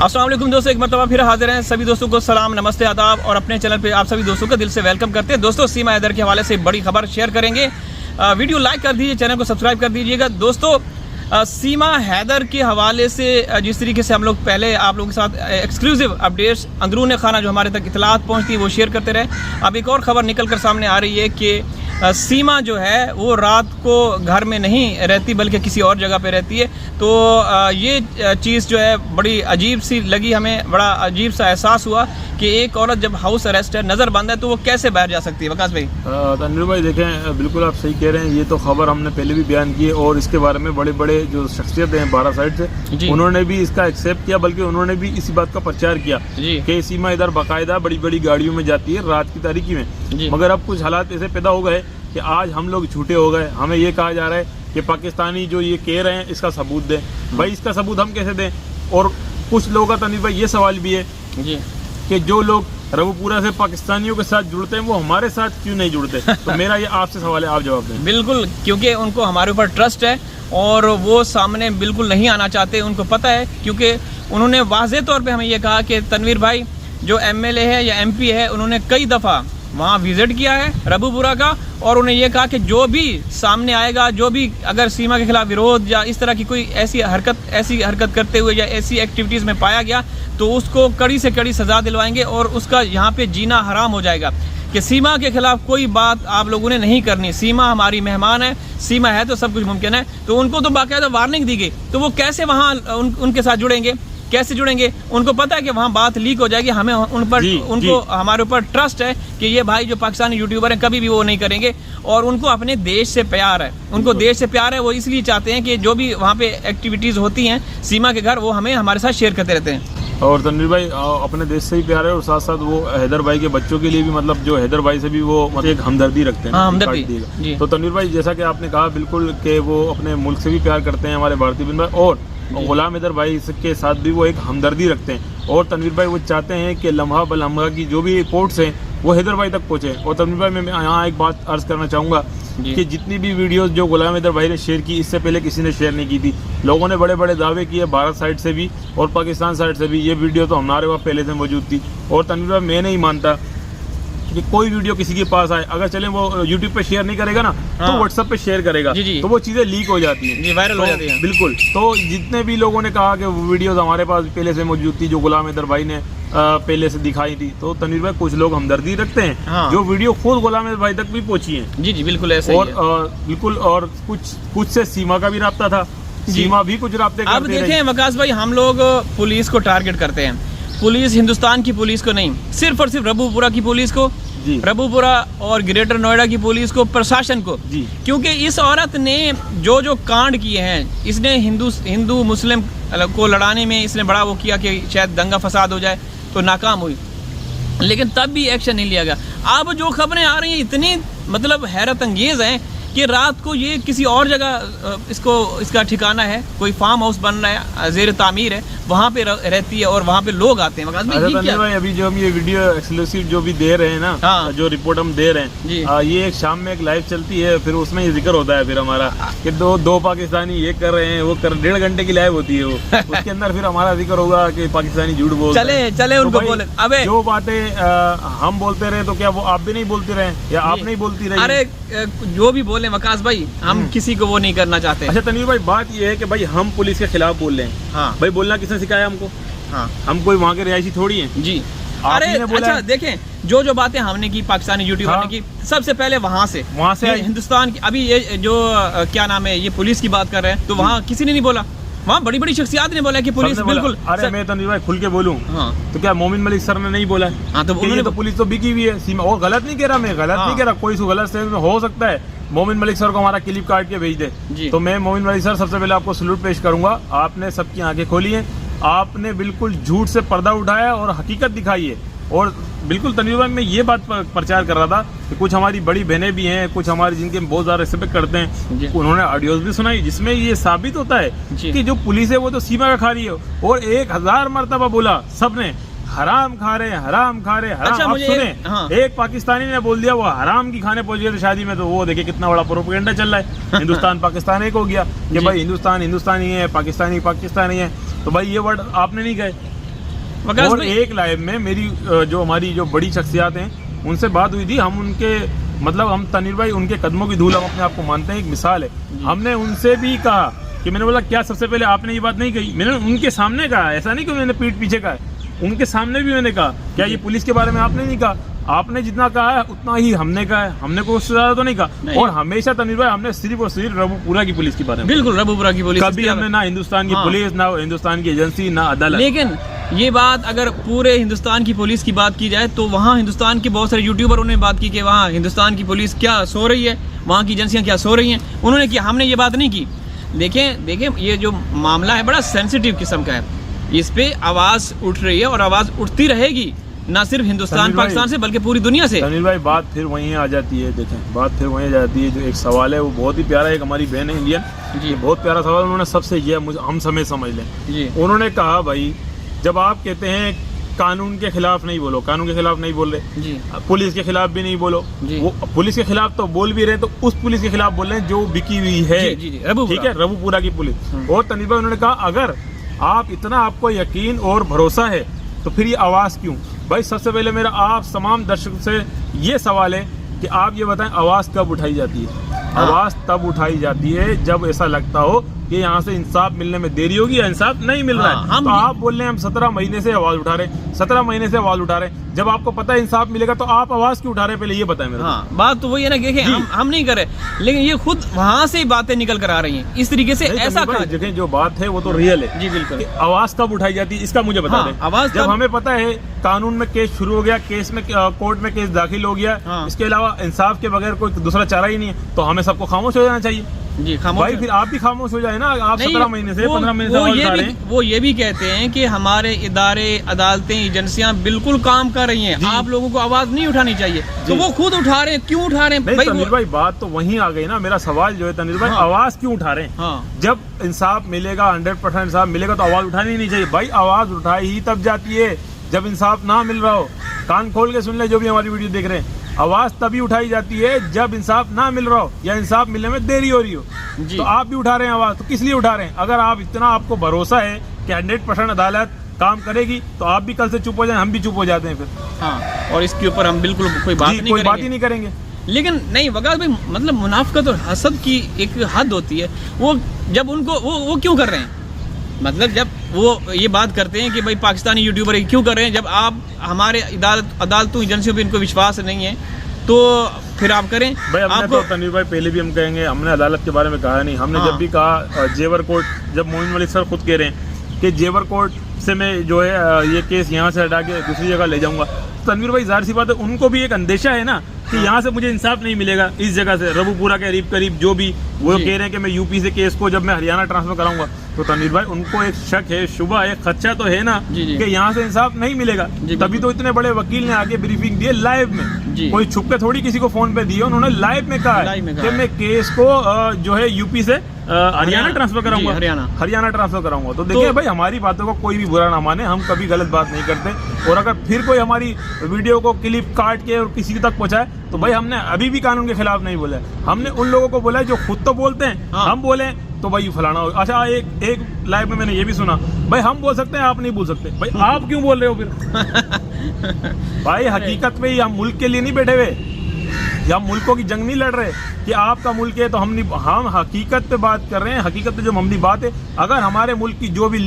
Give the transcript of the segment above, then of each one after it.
अस्सलाम वालेकुम दोस्तों, एक मरतबा फिर हाजिर हैं। सभी दोस्तों को सलाम, नमस्ते, आदाब और अपने चैनल पे आप सभी दोस्तों का दिल से वेलकम करते हैं। दोस्तों सीमा हैदर के हवाले से बड़ी खबर शेयर करेंगे। वीडियो लाइक कर दीजिए, चैनल को सब्सक्राइब कर दीजिएगा। दोस्तों सीमा हैदर के हवाले से जिस तरीके से हम लोग पहले आप लोगों के साथ एक्सक्लूसिव अपडेट्स अंदरून खाना जो हमारे तक इतलात पहुँचती है वो शेयर करते रहे। अब एक और ख़बर निकल कर सामने आ रही है कि सीमा जो है वो रात को घर में नहीं रहती बल्कि किसी और जगह पे रहती है। तो ये चीज़ जो है बड़ी अजीब सी लगी हमें, बड़ा अजीब सा एहसास हुआ कि एक औरत जब हाउस अरेस्ट है, नज़र बंद है, तो वो कैसे बाहर जा सकती है। वकास भाई, तनवीर भाई देखें, बिल्कुल आप सही कह रहे हैं। ये तो खबर हमने पहले भी बयान की है और इसके बारे में बड़े बड़े जो शख्सियत हैं 12 साइड से उन्होंने भी इसका एक्सेप्ट किया, बल्कि उन्होंने भी इसी बात का प्रचार किया कि सीमा इधर बाकायदा बड़ी बड़ी गाड़ियों में जाती है रात की तारीकी में। मगर अब कुछ हालात ऐसे पैदा हो गए कि आज हम लोग झूठे हो गए। हमें ये कहा जा रहा है कि पाकिस्तानी जो ये कह रहे हैं इसका सबूत दें। भाई इसका सबूत हम कैसे दें? और कुछ लोगों का तनवीर भाई ये सवाल भी है कि जो लोग रबूपुरा से पाकिस्तानियों के साथ जुड़ते हैं वो हमारे साथ क्यों नहीं जुड़ते? तो मेरा ये आपसे सवाल है, आप जवाब दें। बिल्कुल, क्योंकि उनको हमारे ऊपर ट्रस्ट है और वो सामने बिल्कुल नहीं आना चाहते। उनको पता है, क्योंकि उन्होंने वाज़े तौर पे हमें ये कहा कि तनवीर भाई जो MLA है या MP है, उन्होंने कई दफ़ा वहाँ विजिट किया है रबूपुरा का, और उन्हें यह कहा कि जो भी सामने आएगा, जो भी अगर सीमा के खिलाफ विरोध या इस तरह की कोई ऐसी हरकत करते हुए या ऐसी एक्टिविटीज़ में पाया गया तो उसको कड़ी से कड़ी सज़ा दिलवाएंगे और उसका यहाँ पे जीना हराम हो जाएगा। कि सीमा के खिलाफ कोई बात आप लोगों ने नहीं करनी। सीमा हमारी मेहमान है, सीमा है तो सब कुछ मुमकिन है। तो उनको तो बाकायदा वार्निंग दी गई, तो वो कैसे वहाँ उनके साथ जुड़ेंगे? कैसे जुड़ेंगे? उनको पता है कि वहाँ बात लीक हो जाएगी। हमें उनको हमारे ऊपर ट्रस्ट है कि ये भाई जो पाकिस्तानी यूट्यूबर हैं कभी भी वो नहीं करेंगे, और उनको अपने देश से प्यार है। उनको देश से प्यार है, वो इसलिए चाहते हैं कि जो भी वहाँ पे एक्टिविटीज़ होती हैं सीमा के घर, वो हमें हमारे साथ शेयर करते रहते हैं। और तनवीर भाई अपने देश से ही प्यार है और साथ साथ वो हैदर भाई के बच्चों के लिए भी, मतलब जो हैदर भाई से भी वो मतलब एक हमदर्दी रखते हैं। हमदर्दी। तो तनवीर भाई जैसा कि आपने कहा बिल्कुल कि वो अपने मुल्क से भी प्यार करते हैं हमारे भारतीय बिन भाई, और गुलाम हैदर भाई के साथ भी वो एक हमदर्दी रखते हैं। और तनवीर भाई वो चाहते हैं कि लम्हा ब लम्हा की जो भी रिपोर्ट्स हैं वो हैदर भाई तक पहुँचे। और तनवीर भाई मैं यहाँ एक बात अर्ज़ करना चाहूँगा कि जितनी भी वीडियोस जो गुलाम हैदर भाई ने शेयर की, इससे पहले किसी ने शेयर नहीं की थी। लोगों ने बड़े बड़े दावे किए भारत साइड से भी और पाकिस्तान साइड से भी। ये वीडियो तो हमारे वहाँ पहले से मौजूद थी। और तनवीर भाई मैं नहीं मानता कि कोई वीडियो किसी के पास आए, अगर चले वो यूट्यूब पे शेयर नहीं करेगा ना तो व्हाट्सएप पे शेयर करेगा, तो वो चीज़ें लीक हो जाती हैं, वायरल हो जाती हैं। बिल्कुल। तो जितने भी लोगों ने कहा कि वो वीडियोस हमारे पास पहले से मौजूद थी जो गुलाम हैदर भाई ने पहले से दिखाई थी, तो तनवीर भाई कुछ लोग हमदर्दी रखते हैं जो वीडियो खुद गुलाम हैदर भाई तक भी पहुंची है। जी बिल्कुल ऐसे और बिल्कुल। और कुछ से सीमा का भी रब्ता था, सीमा भी कुछ रब्ते करते। अब देखें वकास भाई, हम लोग पुलिस को टारगेट करते हैं, पुलिस हिंदुस्तान की पुलिस को नहीं, सिर्फ और सिर्फ रबूपुरा की पुलिस को, रबूपुरा और ग्रेटर नोएडा की पुलिस को, प्रशासन को। क्योंकि इस औरत ने जो कांड किए हैं, इसने हिंदू मुस्लिम को लड़ाने में इसने बड़ा वो किया कि शायद दंगा फसाद हो जाए, तो नाकाम हुई, लेकिन तब भी एक्शन नहीं लिया गया। अब जो खबरें आ रही हैं इतनी मतलब हैरत अंगेज हैं कि रात को ये किसी और जगह इसका ठिकाना है, कोई फार्म हाउस बन रहा है, ज़ेर तामीर है, वहाँ पे रहती है और वहाँ पे लोग आते हैं। भाई अभी जो हम ये वीडियो एक्सक्लूसिव जो भी दे रहे हैं ना, जो रिपोर्ट हम दे रहे हैं, ये एक शाम में एक लाइव चलती है, फिर उसमें ये जिक्र होता है फिर हमारा कि दो पाकिस्तानी ये कर रहे हैं, वो कर 1.5 घंटे की लाइव होती है वो उसके अंदर फिर हमारा जिक्र होगा कि पाकिस्तानी झूठ बोल चले उनको बोले। अबे जो बातें हम बोलते रहे तो क्या वो आप भी नहीं बोलते रहे या आप नहीं बोलती रही? अरे जो भी बोले वकास भाई, हम किसी को वो नहीं करना चाहते। अच्छा तनवीर भाई, बात ये है कि भाई हम पुलिस के खिलाफ बोल रहे हैं। हाँ भाई, बोलना किसने सिखाया हमको? हाँ, हम कोई वहाँ के रिहायशी थोड़ी हैं। जी अरे अच्छा देखें, जो बातें हमने की पाकिस्तानी यूट्यूबर ने की, सबसे पहले वहाँ से हिंदुस्तान की, अभी ये जो क्या नाम है, ये पुलिस की बात कर रहे हैं, तो वहाँ किसी ने नहीं बोला। वहाँ बड़ी बड़ी शख्सियात ने बोला कि पुलिस बिल्कुल। अरे मैं तनवीर भाई खुल के बोलूँ तो क्या मोमिन मलिक सर ने नहीं बोला? हाँ, तो उन्होंने तो पुलिस तो बिकी हुई है सीमा। और गलत नहीं कह रहा, मैं गलत नहीं कह रहा, कोई गलत सेंस में हो सकता है। मोमिन मलिक सर को हमारा क्लिप काट के भेज दे तो मैं मोमिन मलिक सर सबसे पहले आपको सलूट पेश करूंगा। आपने सबकी आंखें खोली हैं, आपने बिल्कुल झूठ से पर्दा उठाया और हकीकत दिखाई है। और बिल्कुल तनवीर भाई मैं ये बात प्रचार कर रहा था कि कुछ हमारी बड़ी बहनें भी हैं, कुछ हमारी जिनके बहुत ज़्यादा रिस्पेक्ट करते हैं, उन्होंने ऑडियोज भी सुनाई जिसमें ये साबित होता है कि जो पुलिस है वो तो सीमा का खा रही है। और 1000 मरतबा बोला सबने, हराम खा रहे, हराम खा रहे, हराम। अच्छा, आप सुने, एक पाकिस्तानी ने बोल दिया वो हराम की खाने पहुंच गए थे शादी में, तो वो देखिए कितना बड़ा प्रोपेगेंडा चल रहा है। हिंदुस्तान पाकिस्तान एक हो गया कि भाई हिंदुस्तान हिंदुस्तानी है, पाकिस्तानी पाकिस्तानी है। तो भाई ये वर्ड आपने नहीं कहे, और एक लाइव में मेरी जो हमारी जो बड़ी शख्सियात हैं उनसे बात हुई थी, हम उनके मतलब हम तनवीर भाई उनके कदमों की धूल हम अपने आप को मानते हैं, एक मिसाल है। हमने उनसे भी कहा कि मैंने बोला क्या सबसे पहले आपने ये बात नहीं कही, मैंने उनके सामने कहा, ऐसा नहीं कि मैंने पीठ पीछे कहा, उनके सामने भी मैंने कहा क्या ये पुलिस के बारे में आपने नहीं कहा, आपने जितना कहा है उतना ही हमने कहा है, हमने को उससे ज्यादा तो नहीं कहा। और हमेशा तनवीर भाई हमने सिर्फ और सिर्फ रबूपुरा की पुलिस के बारे में, बिल्कुल रबूपुरा की पुलिस, कभी हमने ना हिंदुस्तान की पुलिस, ना हिंदुस्तान की एजेंसी, ना अदालत। लेकिन ये बात अगर पूरे हिंदुस्तान की पुलिस की बात की जाए तो वहाँ हिंदुस्तान के बहुत सारे यूट्यूबरों ने बात की कि वहाँ हिंदुस्तान की पुलिस क्या सो रही है, वहाँ की एजेंसियाँ क्या सो रही हैं, उन्होंने किया, हमने ये बात नहीं की। देखें ये जो मामला है बड़ा सेंसिटिव किस्म का है, इस पे आवाज़ उठ रही है और आवाज़ उठती रहेगी, ना सिर्फ हिंदुस्तान पाकिस्तान से बल्कि पूरी दुनिया से। तनवीर भाई बात फिर वहीं आ जाती है, देखें बात फिर वहीं आ जाती है, जो एक सवाल है वो बहुत ही प्यारा है, एक हमारी बहन है इंडियन जी, बहुत प्यारा सवाल उन्होंने सबसे किया, हम समझ लें जी। उन्होंने कहा भाई जब आप कहते हैं कानून के खिलाफ नहीं बोलो, कानून के खिलाफ नहीं बोल रहे जी, पुलिस के खिलाफ भी नहीं बोलो जी। वो पुलिस के खिलाफ तो बोल भी रहे, तो उस पुलिस के खिलाफ बोल रहे हैं जो बिकी हुई है, ठीक है, रबूपुरा की पुलिस। और तनवीर भाई उन्होंने कहा अगर आप इतना आपको यकीन और भरोसा है तो फिर ये आवाज़ क्यों? भाई सबसे पहले मेरा आप तमाम दर्शकों से ये सवाल है कि आप ये बताएं आवाज़ कब उठाई जाती है? आवाज़ तब उठाई जाती है जब ऐसा लगता हो कि यहाँ से इंसाफ मिलने में देरी होगी या इंसाफ नहीं मिल रहा है। तो आप बोल रहे हैं हम 17 महीने से आवाज़ उठा रहे हैं, 17 महीने से आवाज़ उठा रहे हैं, जब आपको पता है इंसाफ मिलेगा तो आप आवाज़ क्यों उठा रहे हैं? पहले ये बताएं मेरे। हाँ, बात तो वही है ना, देखिए हम नहीं करे, लेकिन ये खुद वहाँ से बातें निकल कर आ रही हैं इस तरीके से। ऐसा देखें जो बात है वो तो रियल है जी, बिल्कुल। आवाज़ कब उठाई जाती है इसका मुझे बता दें। आवाज़ जब हमें पता है कानून में केस शुरू हो गया, केस में कोर्ट में केस दाखिल हो गया, इसके अलावा इंसाफ के बगैर कोई दूसरा चारा ही नहीं है, तो हमें सबको खामोश हो जाना चाहिए जी। खामोश भाई फिर आप भी खामोश हो जाए ना, आप 17 महीने से 15 महीने से वो ये भी कहते हैं कि हमारे इदारे, अदालतें, एजेंसियां बिल्कुल काम कर रही हैं, आप लोगों को आवाज नहीं उठानी चाहिए, तो वो खुद उठा रहे हैं। क्यों उठा रहे हैं तनवीर भाई? बात तो वहीं आ गई ना, मेरा सवाल जो है तनवीर भाई, आवाज क्यों उठा रहे हैं? जब इंसाफ मिलेगा, 100% इंसाफ मिलेगा तो आवाज उठानी नहीं चाहिए भाई। आवाज उठाई ही तब जाती है जब इंसाफ ना मिल रहा हो। कान खोल के सुन ले जो भी हमारी वीडियो देख रहे हैं, आवाज तभी उठाई जाती है जब इंसाफ ना मिल रहा हो या इंसाफ मिलने में देरी हो रही हो। तो आप भी उठा रहे हैं आवाज, तो किस लिए उठा रहे हैं? अगर आप इतना आपको भरोसा है कि 100% अदालत काम करेगी तो आप भी कल से चुप हो जाएं, हम भी चुप हो जाते हैं फिर। और इसके ऊपर हम बिल्कुल कोई बात ही नहीं करेंगे। लेकिन नहीं वकास भाई, मतलब मुनाफिकत और हसद की एक हद होती है, वो जब उनको वो क्यों कर रहे हैं? मतलब जब वो ये बात करते हैं कि भाई पाकिस्तानी यूट्यूबर क्यों कर रहे हैं, जब आप हमारे अदालतों एजेंसियों पे इनको विश्वास नहीं है तो फिर आप करें भाई। हमने तो तनवीर भाई पहले भी हम कहेंगे, हमने अदालत के बारे में कहा नहीं। हमने जब भी कहा जेवर कोर्ट, जब मोमिन मलिक सर खुद कह रहे हैं कि जेवर कोर्ट से मैं जो है ये केस यहाँ से हटा के दूसरी जगह ले जाऊंगा, तनवीर भाई जाहिर सी बात है उनको भी एक अंदेशा है ना कि यहाँ से मुझे इंसाफ नहीं मिलेगा, इस जगह से रबूपुरा के करीब जो भी वो कह रहे हैं कि मैं यूपी से केस को जब मैं हरियाणा ट्रांसफर कराऊंगा, तो तनवीर भाई उनको एक शक है, शुबा है, खदशा तो है ना कि यहाँ से इंसाफ नहीं मिलेगा। तभी तो इतने बड़े वकील ने आके ब्रीफिंग दी लाइव में, कोई छुप के थोड़ी किसी को फोन पे दी है, उन्होंने लाइव में कहा है कि मैं केस को जो है यूपी से हरियाणा ट्रांसफर कराऊंगा, हरियाणा ट्रांसफर कराऊंगा। तो देखिए भाई, हमारी बातों को कोई भी बुरा ना माने, हम कभी गलत बात नहीं करते। और अगर फिर कोई हमारी वीडियो को क्लिप काट के और किसी तक पहुंचाए तो भाई हमने अभी भी कानून के खिलाफ नहीं बोला है। हमने उन लोगों को बोला है जो खुद तो बोलते हैं, हम बोले तो भाई फलाना हो। अच्छा, एक लाइव में मैंने ये भी सुना, भाई हम बोल सकते हैं आप नहीं बोल सकते। भाई आप क्यों बोल रहे हो फिर? भाई हकीकत में हम मुल्क के लिए नहीं बैठे हुए, या मुल्कों की जंग नहीं लड़ रहे कि आपका मुल्क है तो हम हकीकत पे बात कर रहे हैं। हकीकत पे जो मामूली बात है, अगर हमारे मुल्क की जो भी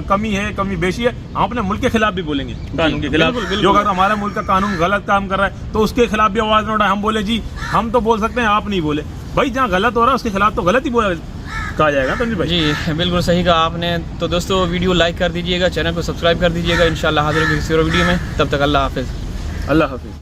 कमी है, कमी बेशी है, हम अपने मुल्क के खिलाफ भी बोलेंगे, कानून के खिलाफ। जो अगर हमारा मुल्क का कानून गलत काम कर रहा है तो उसके खिलाफ भी आवाज ना उठाए, हम बोले जी हम तो बोल सकते हैं, आप नहीं बोले। भाई जहाँ गलत हो रहा है उसके खिलाफ तो गलत ही कहा जाएगा। तनवीर भाई जी बिल्कुल सही कहा आपने। तो दोस्तों वीडियो लाइक कर दीजिएगा, चैनल को सब्सक्राइब कर दीजिएगा। इंशाल्लाह हाजिर होंगे किसी और वीडियो में, तब तक अल्लाह हाफिज़। अल्लाह हाफिज़।